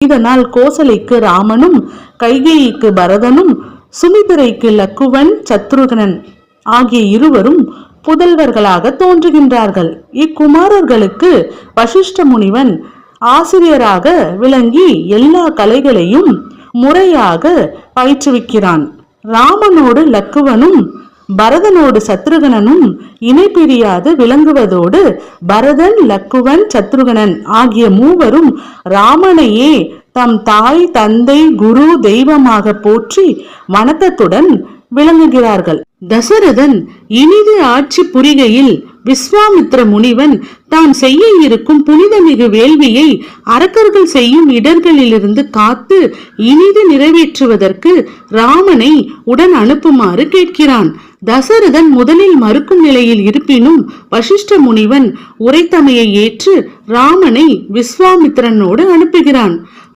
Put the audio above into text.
இதனால் கோசலைக்கு ராமனும், கைகேயிக்கு பரதனும், சுமித்திரைக்கு லக்குவன், சத்ருகனன் ஆகிய இருவரும் புதல்வர்களாக தோன்றுகின்றார்கள். இக்குமாரர்களுக்கு வசிஷ்ட முனிவன் ஆசிரியராக விளங்கி எல்லா கலைகளையும் முறையாக பயிற்றுவிக்கிறான். ராமனோடு லக்குவனும் பரதனோடு சத்ருகனனும் இணை பிரியாது விளங்குவதோடு பரதன், லக்குவன், சத்ருகனன் ஆகிய மூவரும் ராமனையே தம் தாய், தந்தை, குரு, தெய்வமாக போற்றி வணக்கத்துடன் விளங்குகிறார்கள். தசரதன் இனிது ஆட்சி புரிகையில் விஸ்வாமித்ர முனிவன் தான் செய்ய இருக்கும் புனிதமிகு வேள்வியை அரக்கர்கள் செய்யும் இடர்களிலிருந்து காத்து இனிது நிறைவேற்றுவதற்கு ராமனை உடன் அனுப்புமாறு கேட்கிறான். தசரதன் முதலில் மறுக்கும் நிலையில் இருப்பினும் வசிஷ்ட முனிவன் உரைத்தமையை ஏற்று ராமனை விஸ்வாமித்திரனோடு அனுப்புகிறான்.